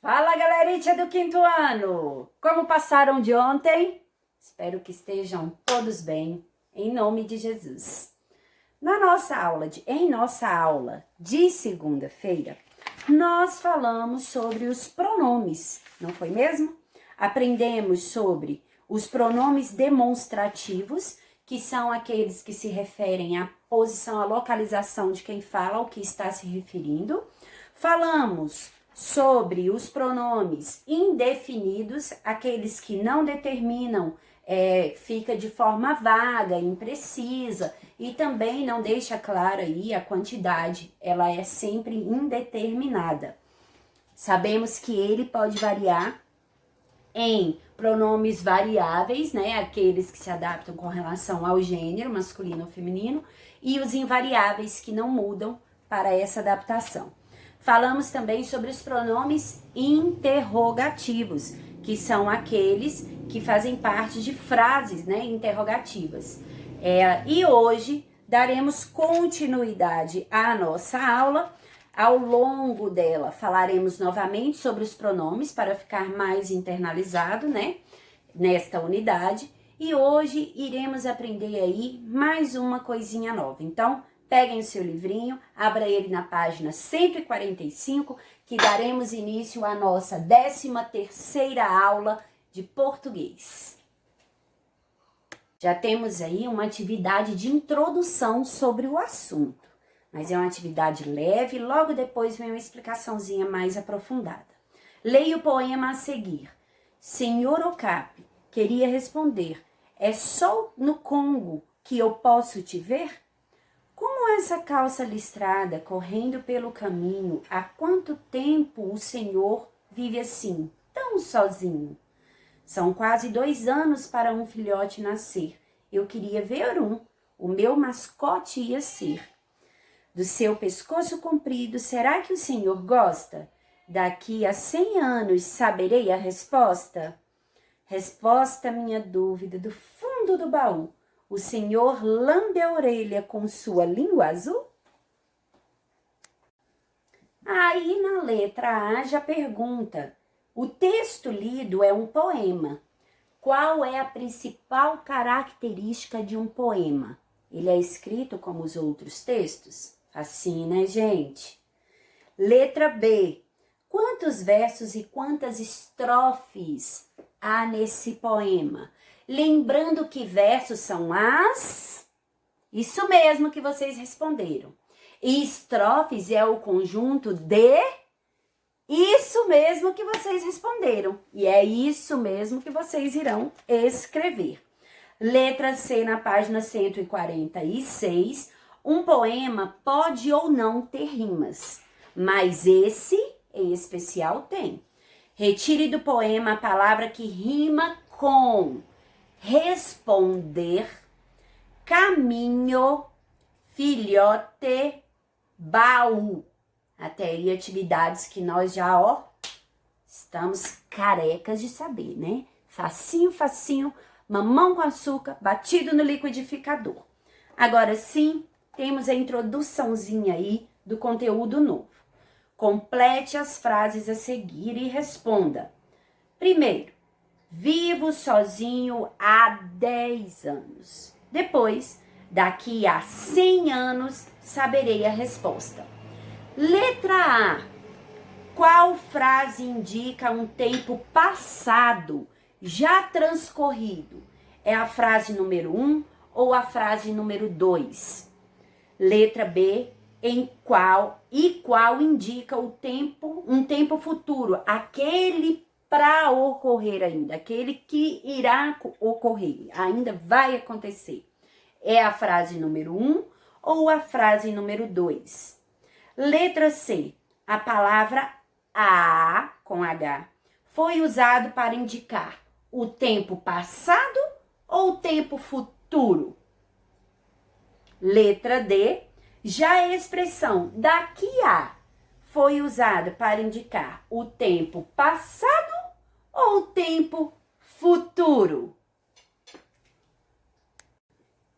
Fala, galerinha do quinto ano! Como passaram de ontem? Espero que estejam todos bem, em nome de Jesus. Em nossa aula de segunda-feira, nós falamos sobre os pronomes, não foi mesmo? Aprendemos sobre os pronomes demonstrativos, que são aqueles que se referem à posição, à localização de quem fala, ao que está se referindo. Falamos sobre os pronomes indefinidos, aqueles que não determinam, fica de forma vaga, imprecisa, e também não deixa clara aí a quantidade, ela é sempre indeterminada. Sabemos que ele pode variar em pronomes variáveis, né, aqueles que se adaptam com relação ao gênero, masculino ou feminino, e os invariáveis que não mudam para essa adaptação. Falamos também sobre os pronomes interrogativos, que são aqueles que fazem parte de frases, né, interrogativas. E hoje daremos continuidade à nossa aula. Ao longo dela falaremos novamente sobre os pronomes para ficar mais internalizado, né, nesta unidade. E hoje iremos aprender aí mais uma coisinha nova. Então, peguem o seu livrinho, abra ele na página 145, que daremos início à nossa 13ª aula de português. Já temos aí uma atividade de introdução sobre o assunto, mas é uma atividade leve, logo depois vem uma explicaçãozinha mais aprofundada. Leia o poema a seguir. Senhor Okapi queria responder, é só no Congo que eu posso te ver? Como essa calça listrada correndo pelo caminho, há quanto tempo o senhor vive assim, tão sozinho? São quase 2 anos para um filhote nascer. Eu queria ver o meu mascote ia ser. Do seu pescoço comprido, será que o senhor gosta? Daqui a 100 anos saberei a resposta? Resposta à minha dúvida do fundo do baú. O senhor lambe a orelha com sua língua azul? Aí na letra A já pergunta, o texto lido é um poema. Qual é a principal característica de um poema? Ele é escrito como os outros textos? Assim, né, gente? Letra B. Quantos versos e quantas estrofes há nesse poema? Lembrando que versos são as... Isso mesmo que vocês responderam. E estrofes é o conjunto de... Isso mesmo que vocês responderam. E é isso mesmo que vocês irão escrever. Letra C na página 146. Um poema pode ou não ter rimas, mas esse em especial tem. Retire do poema a palavra que rima com responder, caminho, filhote, baú. Até aí atividades que nós já, estamos carecas de saber, né? Facinho, facinho, mamão com açúcar, batido no liquidificador. Agora sim, temos a introduçãozinha aí do conteúdo novo. Complete as frases a seguir e responda. Primeiro, vivo sozinho há 10 anos. Depois, daqui a 100 anos, saberei a resposta. Letra A. Qual frase indica um tempo passado, já transcorrido? É a frase número 1 ou a frase número 2? Letra B. Qual indica o tempo, um tempo futuro, aquele para ocorrer ainda, aquele que irá ocorrer, ainda vai acontecer. É a frase número 1 ou a frase número 2? Letra C. A palavra a, com H, foi usado para indicar o tempo passado ou o tempo futuro? Letra D. Já a expressão daqui a foi usada para indicar o tempo passado ou o tempo futuro?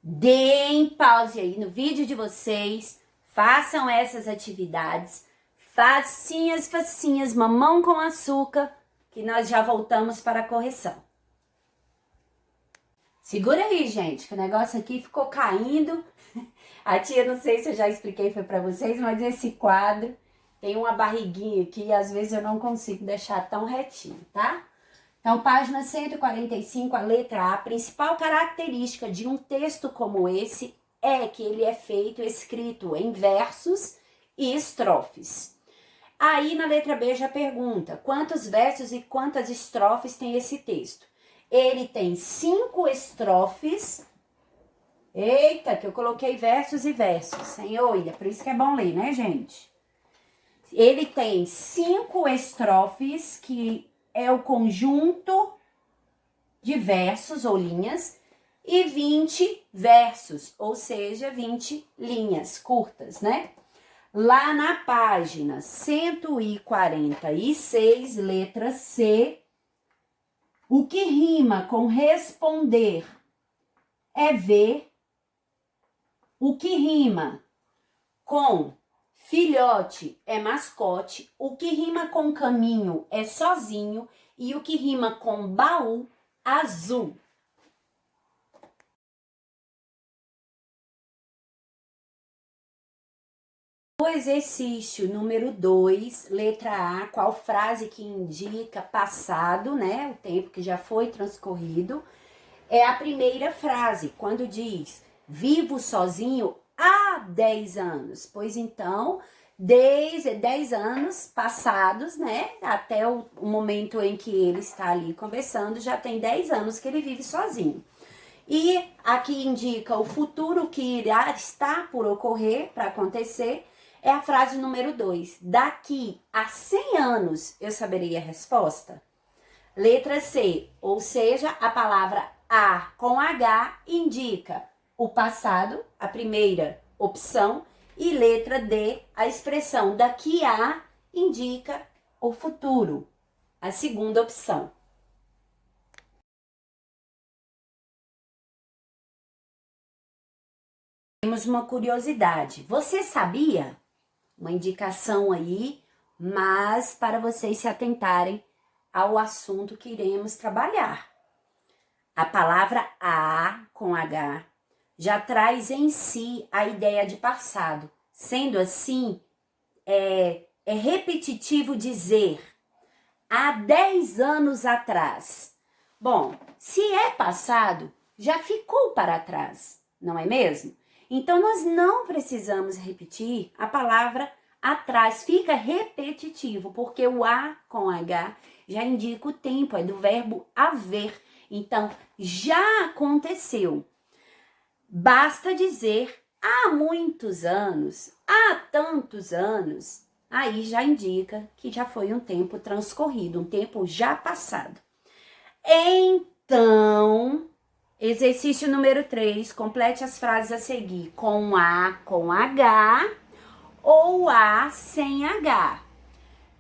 Deem pause aí no vídeo de vocês, façam essas atividades, Facinhas, facinhas, mamão com açúcar, que nós já voltamos para a correção. Segura aí, gente, que o negócio aqui ficou caindo. A tia, não sei se eu já expliquei, foi para vocês, mas esse quadro tem uma barriguinha aqui e às vezes eu não consigo deixar tão retinho, tá? Então, página 145, a letra A. A principal característica de um texto como esse é que ele é feito escrito em versos e estrofes. Aí, na letra B, já pergunta, quantos versos e quantas estrofes tem esse texto? Ele tem 5 estrofes. Eita, que eu coloquei versos e versos, Senhor, é por isso que é bom ler, né, gente? Ele tem 5 estrofes, que é o conjunto de versos ou linhas, e 20 versos, ou seja, 20 linhas curtas, né? Lá na página 146, letra C, o que rima com responder é ver. O que rima com filhote é mascote, o que rima com caminho é sozinho e o que rima com baú, azul. O exercício número 2, letra A, qual frase que indica passado, né? O tempo que já foi transcorrido. É a primeira frase, quando diz vivo sozinho há 10 anos. Pois então, desde 10 anos passados, né? Até o momento em que ele está ali conversando, já tem 10 anos que ele vive sozinho. E aqui indica o futuro que irá estar por ocorrer, para acontecer, é a frase número 2. Daqui a 100 anos eu saberei a resposta? Letra C, ou seja, a palavra A com H indica o passado, a primeira opção, e letra D, a expressão daqui a indica o futuro, a segunda opção. Temos uma curiosidade. Você sabia? Uma indicação aí, mas para vocês se atentarem ao assunto que iremos trabalhar. A palavra A com H já traz em si a ideia de passado. Sendo assim, é repetitivo dizer há 10 anos atrás. Bom, se é passado, já ficou para trás, não é mesmo? Então, nós não precisamos repetir a palavra atrás. Fica repetitivo, porque o A com H já indica o tempo, é do verbo haver. Então, já aconteceu. Basta dizer há muitos anos, há tantos anos. Aí já indica que já foi um tempo transcorrido, um tempo já passado. Então, exercício número 3, complete as frases a seguir com A com H ou A sem H.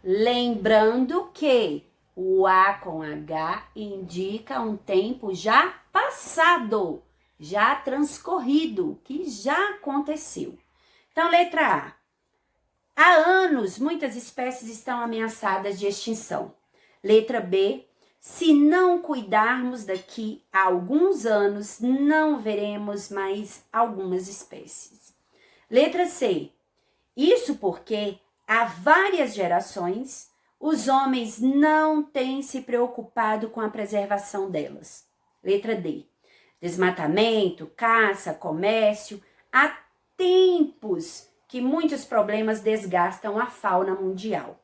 Lembrando que o A com H indica um tempo já passado, já transcorrido, que já aconteceu. Então, letra A. Há anos, muitas espécies estão ameaçadas de extinção. Letra B. Se não cuidarmos daqui a alguns anos, não veremos mais algumas espécies. Letra C. Isso porque há várias gerações, os homens não têm se preocupado com a preservação delas. Letra D. Desmatamento, caça, comércio, há tempos que muitos problemas desgastam a fauna mundial.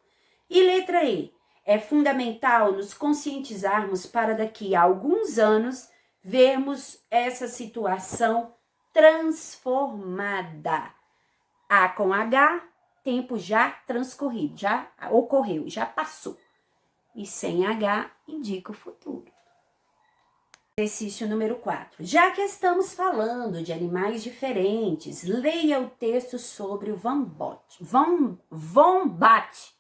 E letra E. É fundamental nos conscientizarmos para daqui a alguns anos vermos essa situação transformada. A com H, tempo já transcorrido, já ocorreu, já passou. E sem H indica o futuro. Exercício número 4. Já que estamos falando de animais diferentes, leia o texto sobre o wombat. O wombat.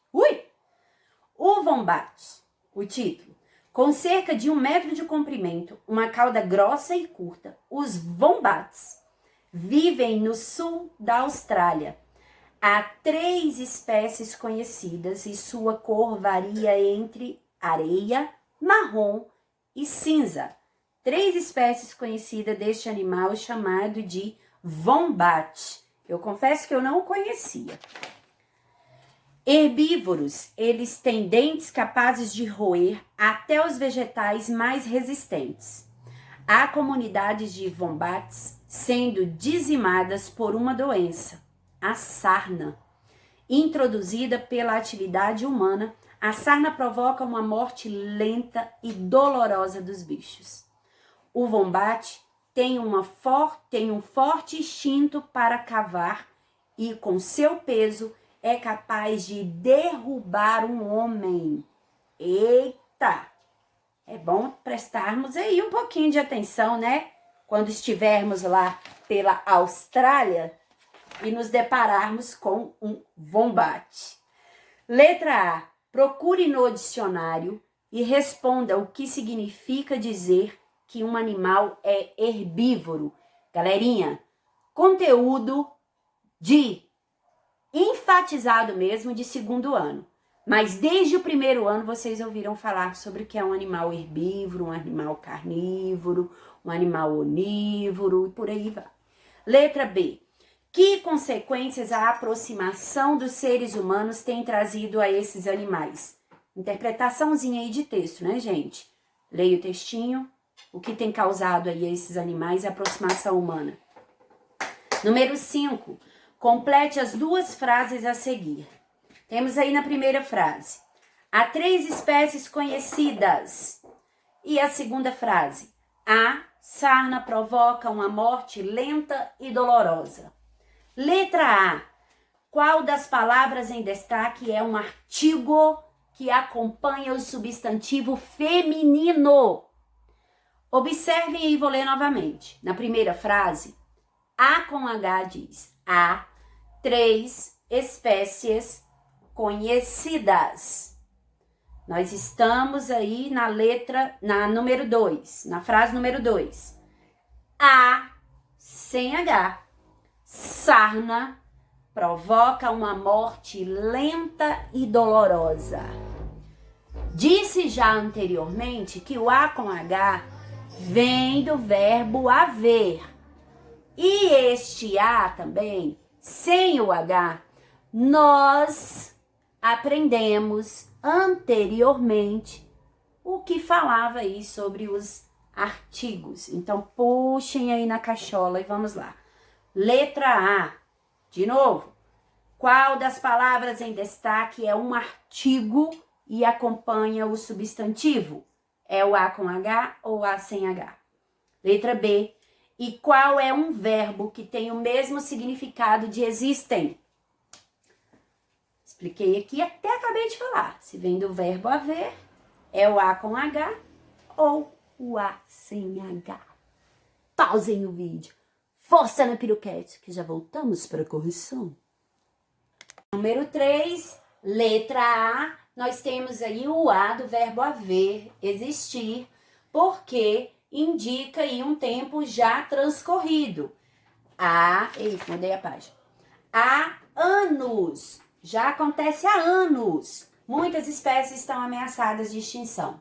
O título. Com cerca de 1 metro de comprimento, uma cauda grossa e curta, os wombats vivem no sul da Austrália. Há 3 espécies conhecidas e sua cor varia entre areia, marrom e cinza. 3 espécies conhecidas deste animal chamado de wombat. Eu confesso que eu não o conhecia. Herbívoros, eles têm dentes capazes de roer até os vegetais mais resistentes. Há comunidades de wombats sendo dizimadas por uma doença, a sarna. Introduzida pela atividade humana, a sarna provoca uma morte lenta e dolorosa dos bichos. O wombat tem um forte instinto para cavar e, com seu peso, é capaz de derrubar um homem. Eita! É bom prestarmos aí um pouquinho de atenção, né? Quando estivermos lá pela Austrália e nos depararmos com um wombat. Letra A. Procure no dicionário e responda o que significa dizer que um animal é herbívoro. Galerinha, conteúdo de enfatizado mesmo de 2º ano. Mas desde o 1º ano vocês ouviram falar sobre o que é um animal herbívoro, um animal carnívoro, um animal onívoro e por aí vai. Letra B. Que consequências a aproximação dos seres humanos tem trazido a esses animais? Interpretaçãozinha aí de texto, né, gente? Leia o textinho. O que tem causado aí a esses animais a aproximação humana? Número 5. Complete as 2 frases a seguir. Temos aí na primeira frase: há 3 espécies conhecidas. E a segunda frase: a sarna provoca uma morte lenta e dolorosa. Letra A. Qual das palavras em destaque é um artigo que acompanha o substantivo feminino? Observem e vou ler novamente. Na primeira frase, A com H diz: há 3 espécies conhecidas. Nós estamos aí na número 2, na frase número 2. A, sem H, sarna provoca uma morte lenta e dolorosa. Disse já anteriormente que o A com H vem do verbo haver. E este A também, sem o H, nós aprendemos anteriormente o que falava aí sobre os artigos. Então, puxem aí na cachola e vamos lá. Letra A, de novo. Qual das palavras em destaque é um artigo e acompanha o substantivo? É o A com H ou A sem H? Letra B. E qual é um verbo que tem o mesmo significado de existem? Expliquei aqui, até acabei de falar. Se vem do verbo haver, é o A com H ou o A sem H. Pausem o vídeo. Força na piruquete, que já voltamos para a correção. Número 3, letra A. Nós temos aí o A do verbo haver, existir, porque indica aí um tempo já transcorrido. Mudei a página. Há anos. Já acontece há anos. Muitas espécies estão ameaçadas de extinção.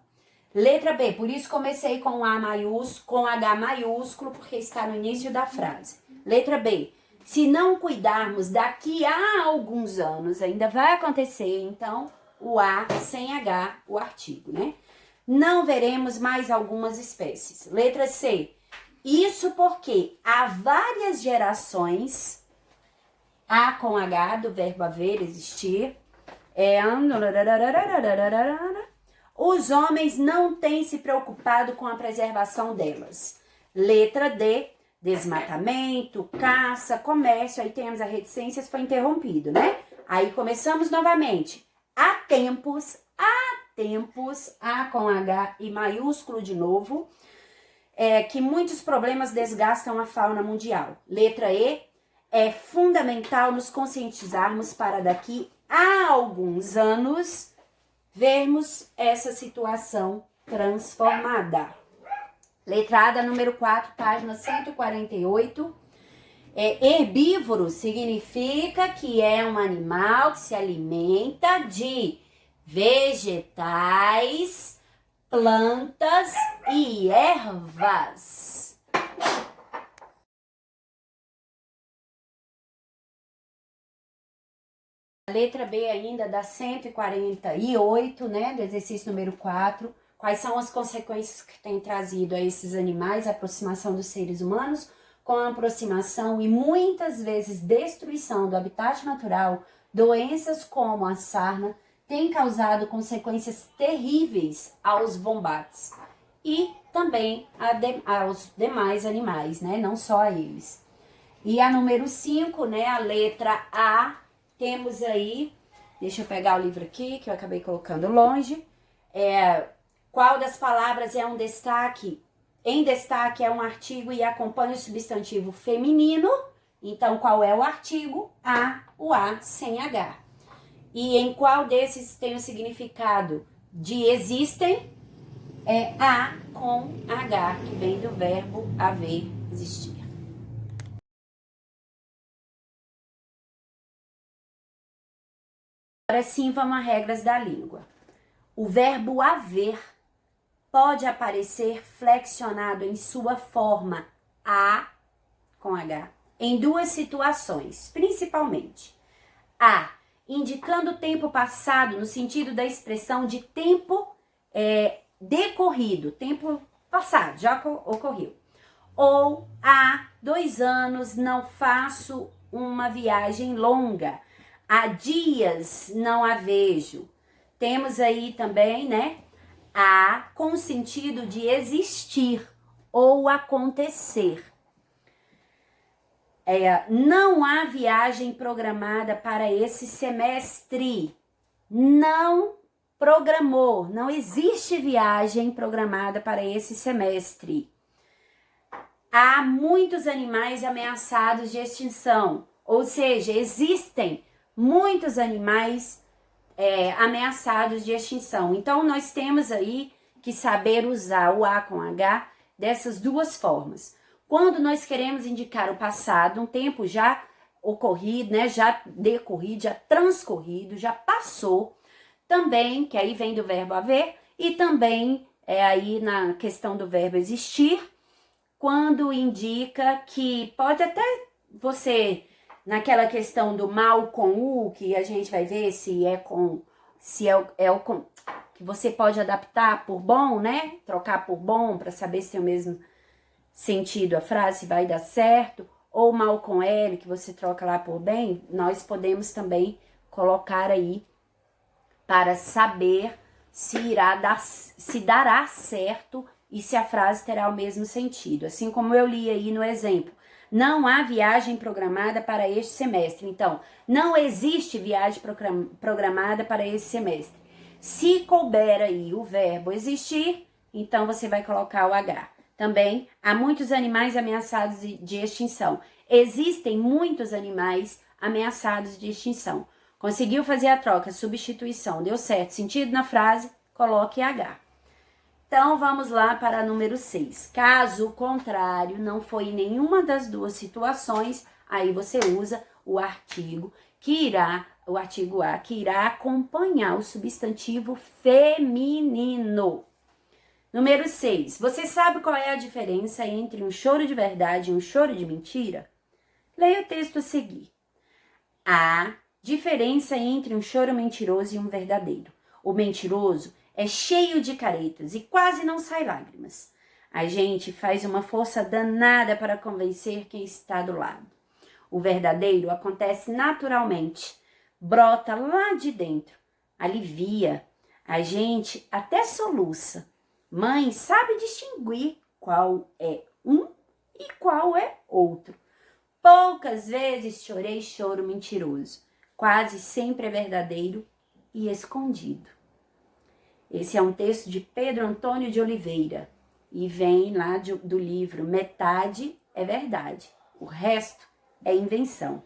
Letra B, por isso comecei com A maiúsculo, com H maiúsculo, porque está no início da frase. Letra B, se não cuidarmos daqui a alguns anos, ainda vai acontecer, então, o A sem H, o artigo, né? Não veremos mais algumas espécies. Letra C, isso porque há várias gerações, A com H, do verbo haver, existir, os homens não têm se preocupado com a preservação delas. Letra D, desmatamento, caça, comércio, aí temos a reticências, foi interrompido, né? Aí começamos novamente. Há tempos, A com H e maiúsculo de novo, que muitos problemas desgastam a fauna mundial. Letra E, é fundamental nos conscientizarmos para daqui a alguns anos vermos essa situação transformada. Letra A da número 4, página 148. Herbívoro significa que é um animal que se alimenta de vegetais, plantas e ervas. A letra B ainda dá 148, né, do exercício número 4. Quais são as consequências que tem trazido a esses animais, a aproximação dos seres humanos? Com a aproximação e muitas vezes destruição do habitat natural, doenças como a sarna têm causado consequências terríveis aos wombates e também aos demais animais, né? Não só a eles. E a número 5, né? A letra A, temos aí, deixa eu pegar o livro aqui que eu acabei colocando longe. Qual das palavras é um destaque? Em destaque é um artigo e acompanha o substantivo feminino. Então, qual é o artigo? O A sem H. E em qual desses tem o significado de existem? É A com H, que vem do verbo haver, existir. Agora sim, vamos às regras da língua. O verbo haver pode aparecer flexionado em sua forma A, com H, em duas situações, principalmente. A, indicando tempo passado no sentido da expressão de tempo decorrido, tempo passado, já ocorreu. Ou há 2 anos não faço uma viagem longa, há dias não a vejo. Temos aí também, né? Há com o sentido de existir ou acontecer. Não há viagem programada para esse semestre. Não programou, não existe viagem programada para esse semestre. Há muitos animais ameaçados de extinção, ou seja, existem muitos animais ameaçados de extinção. Então, nós temos aí que saber usar o A com H dessas duas formas. Quando nós queremos indicar o passado, um tempo já ocorrido, né, já decorrido, já transcorrido, já passou, também, que aí vem do verbo haver, e também aí na questão do verbo existir, quando indica que pode até você, naquela questão do mal com o, que a gente vai ver se é com, se é o com, que você pode adaptar por bom, né? Trocar por bom para saber se tem o mesmo sentido a frase, se vai dar certo, ou mal com L, que você troca lá por bem, nós podemos também colocar aí para saber se dará certo e se a frase terá o mesmo sentido. Assim como eu li aí no exemplo, não há viagem programada para este semestre. Então, não existe viagem programada para esse semestre. Se couber aí o verbo existir, então você vai colocar o H. Também, há muitos animais ameaçados de extinção. Existem muitos animais ameaçados de extinção. Conseguiu fazer a troca, substituição, deu certo, sentido na frase, coloque H. Então, vamos lá para número 6. Caso contrário, não foi em nenhuma das duas situações, aí você usa o artigo o artigo A, que irá acompanhar o substantivo feminino. Número 6. Você sabe qual é a diferença entre um choro de verdade e um choro de mentira? Leia o texto a seguir. A diferença entre um choro mentiroso e um verdadeiro. O mentiroso é cheio de caretas e quase não sai lágrimas. A gente faz uma força danada para convencer quem está do lado. O verdadeiro acontece naturalmente, brota lá de dentro, alivia. A gente até soluça. Mãe sabe distinguir qual é um e qual é outro. Poucas vezes chorei choro mentiroso. Quase sempre é verdadeiro e escondido. Esse é um texto de Pedro Antônio de Oliveira e vem lá do livro Metade é Verdade, o resto é invenção.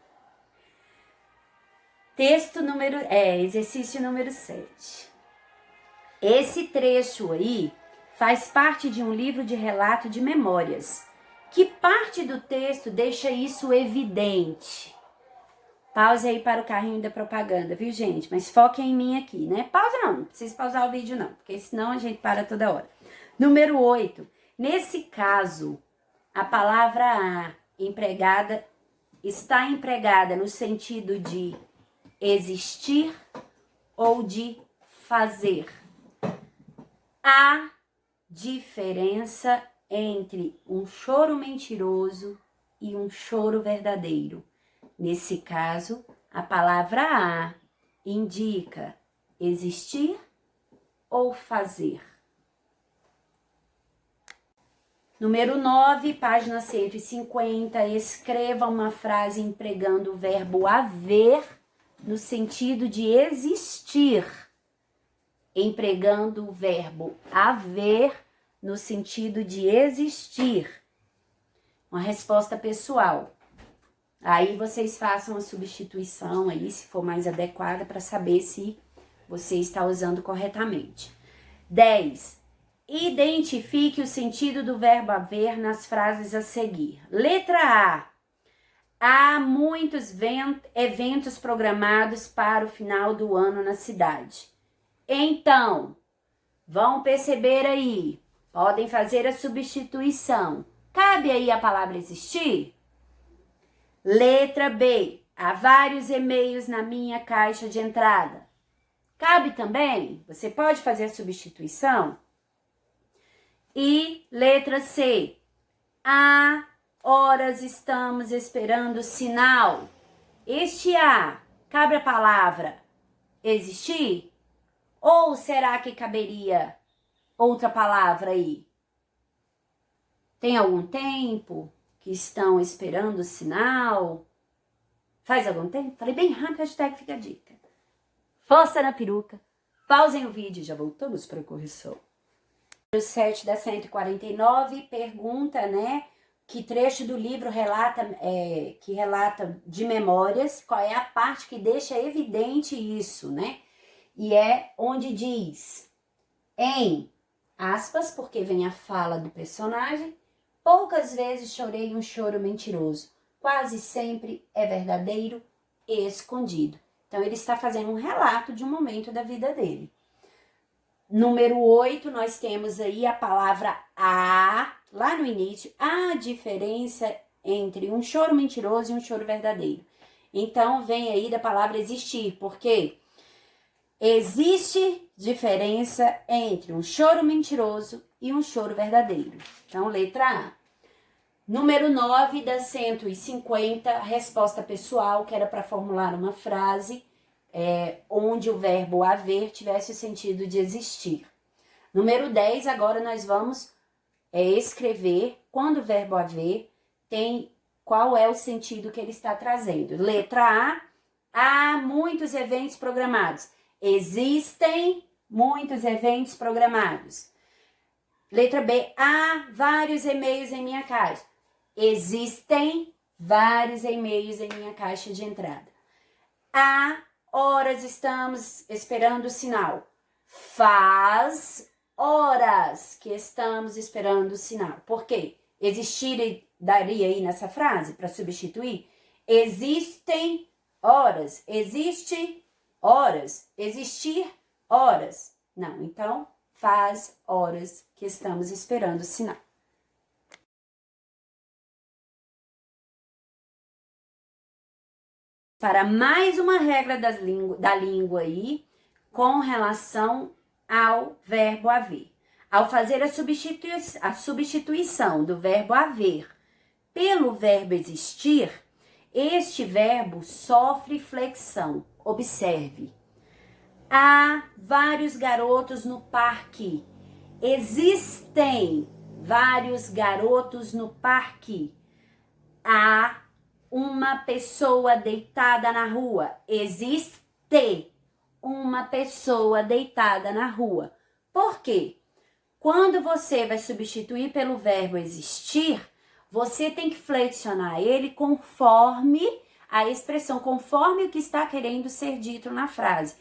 Exercício número 7. Esse trecho aí faz parte de um livro de relato de memórias Que parte do texto deixa isso evidente? Pause aí para o carrinho da propaganda, viu, gente? Mas foquem em mim aqui, né? Pausa não precisa pausar o vídeo não, porque senão a gente para toda hora. Número 8. Nesse caso, a palavra a empregada está empregada no sentido de existir ou de fazer. Há diferença entre um choro mentiroso e um choro verdadeiro. Nesse caso, a palavra a indica existir ou fazer. Número 9, página 150, escreva uma frase empregando o verbo haver no sentido de existir. Empregando o verbo haver no sentido de existir. Uma resposta pessoal. Aí vocês façam a substituição aí, se for mais adequada, para saber se você está usando corretamente. 10. Identifique o sentido do verbo haver nas frases a seguir. Letra A. Há muitos eventos programados para o final do ano na cidade. Então, vão perceber aí, podem fazer a substituição. Cabe aí a palavra existir? Letra B. Há vários e-mails na minha caixa de entrada. Cabe também? Você pode fazer a substituição? E letra C. Há horas estamos esperando sinal. Este há, cabe a palavra existir? Ou será que caberia outra palavra aí? Tem algum tempo que estão esperando o sinal? Faz algum tempo? Falei bem rápido, hashtag fica a dica. Força na peruca. Pausem o vídeo, já voltamos para a correção. O 7 da 149 pergunta, né, que trecho do livro que relata de memórias, qual é a parte que deixa evidente isso, né? E é onde diz, em aspas, porque vem a fala do personagem, poucas vezes chorei um choro mentiroso, quase sempre é verdadeiro e escondido. Então ele está fazendo um relato de um momento da vida dele. Número 8, nós temos aí a palavra a, lá no início, a diferença entre um choro mentiroso e um choro verdadeiro. Então, vem aí da palavra existir, porque existe diferença entre um choro mentiroso e um choro verdadeiro. Então, letra A. Número 9 da 150, resposta pessoal, que era para formular uma frase onde o verbo haver tivesse o sentido de existir. Número 10, agora nós vamos escrever quando o verbo haver tem qual é o sentido que ele está trazendo. Letra A, há muitos eventos programados. Existem muitos eventos programados. Letra B, há vários e-mails em minha caixa. Existem vários e-mails em minha caixa de entrada. Há horas estamos esperando o sinal. Faz horas que estamos esperando o sinal. Por quê? Existir daria aí nessa frase para substituir? Existem horas. Existe horas. Existir horas. Não, então faz horas que estamos esperando o sinal. Para mais uma regra da língua aí, com relação ao verbo haver. Ao fazer a substituição do verbo haver pelo verbo existir, este verbo sofre flexão. Observe. Há vários garotos no parque. Existem vários garotos no parque. Há uma pessoa deitada na rua. Existe uma pessoa deitada na rua. Por quê? Quando você vai substituir pelo verbo existir, você tem que flexionar ele conforme a expressão, conforme o que está querendo ser dito na frase.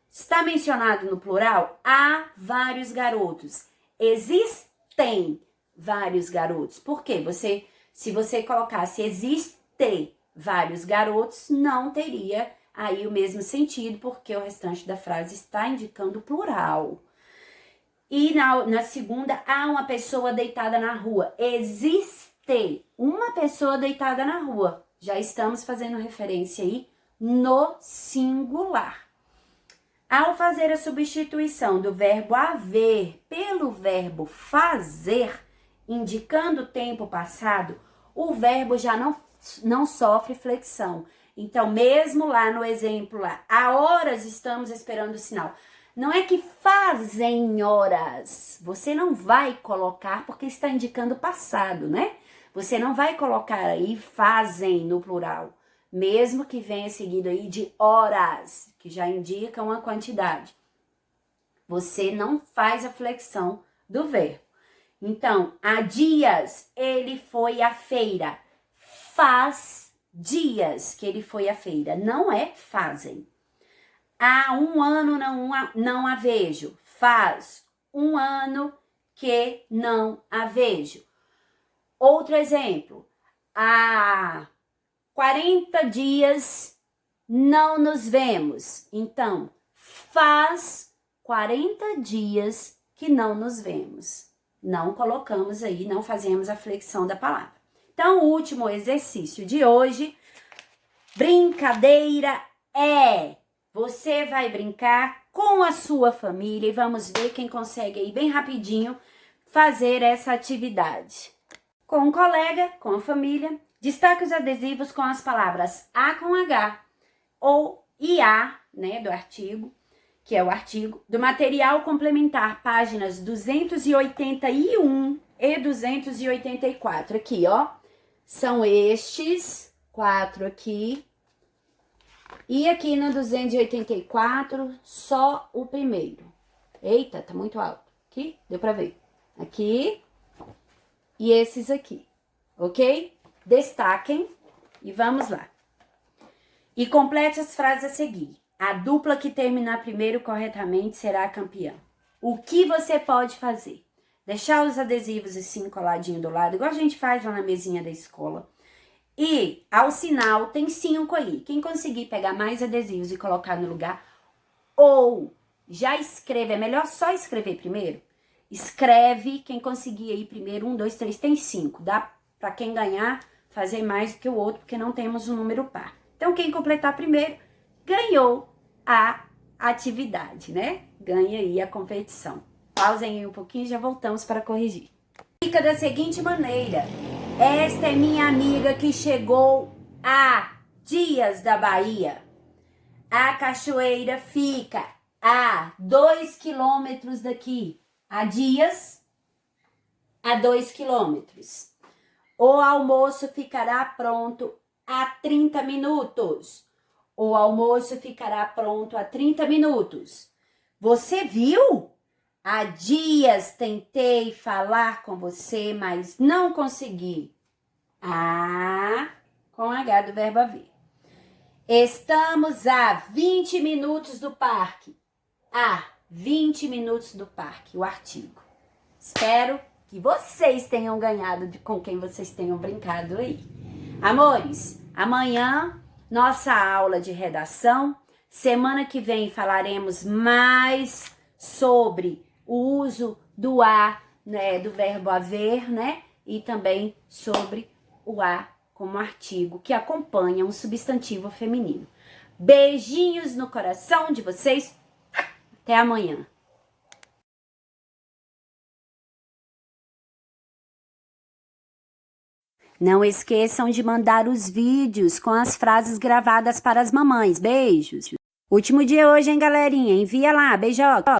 Está mencionado no plural? Há vários garotos. Existem vários garotos. Por quê? Se você colocasse existe vários garotos, não teria aí o mesmo sentido, porque o restante da frase está indicando plural. E na segunda, há uma pessoa deitada na rua. Existe uma pessoa deitada na rua. Já estamos fazendo referência aí no singular. Ao fazer a substituição do verbo haver pelo verbo fazer, indicando o tempo passado, o verbo já não sofre flexão. Então, mesmo lá no exemplo, lá, há horas estamos esperando o sinal. Não é que fazem horas. Você não vai colocar porque está indicando passado, né? Você não vai colocar aí fazem no plural. Mesmo que venha seguido aí de horas, que já indica uma quantidade. Você não faz a flexão do verbo. Então, há dias ele foi à feira. Faz dias que ele foi à feira. Não é fazem. Há um ano não a vejo. Faz um ano que não a vejo. Outro exemplo. Há 40 dias não nos vemos. Então, faz 40 dias que não nos vemos. Não colocamos aí, não fazemos a flexão da palavra. Então, o último exercício de hoje, brincadeira é... Você vai brincar com a sua família e vamos ver quem consegue aí bem rapidinho fazer essa atividade. Com um colega, com a família, destaque os adesivos com as palavras A com H ou IA, né, do artigo, que é o artigo, do material complementar, páginas 281 e 284. Aqui, ó, são estes 4 aqui. E aqui no 284, só o primeiro. Eita, tá muito alto. Aqui, deu pra ver. Aqui e esses aqui, ok? Destaquem e vamos lá. E complete as frases a seguir. A dupla que terminar primeiro corretamente será a campeã. O que você pode fazer? Deixar os adesivos assim coladinho do lado, igual a gente faz lá na mesinha da escola. E, ao sinal, tem 5 aí. Quem conseguir pegar mais adesivos e colocar no lugar, ou já escreve, é melhor só escrever primeiro. Escreve, quem conseguir aí primeiro, 1, 2, 3, tem 5. Dá para quem ganhar fazer mais do que o outro, porque não temos um número par. Então, quem completar primeiro, ganhou a atividade, né? Ganha aí a competição. Pausem aí um pouquinho e já voltamos para corrigir. Fica da seguinte maneira. Esta é minha amiga que chegou há dias da Bahia. A cachoeira fica a 2 quilômetros daqui. Há dias, a 2 quilômetros. O almoço ficará pronto a 30 minutos. O almoço ficará pronto a 30 minutos. Você viu? Há dias tentei falar com você, mas não consegui. A com H do verbo haver. Estamos a 20 minutos do parque. A 20 minutos do parque, o artigo. Espero que vocês tenham ganhado com quem vocês tenham brincado aí. Amores, amanhã nossa aula de redação. Semana que vem falaremos mais sobre o uso do a, né, do verbo haver, né? E também sobre o a como artigo que acompanha um substantivo feminino. Beijinhos no coração de vocês. Até amanhã. Não esqueçam de mandar os vídeos com as frases gravadas para as mamães. Beijos. Último dia hoje, hein, galerinha? Envia lá. Beijoca.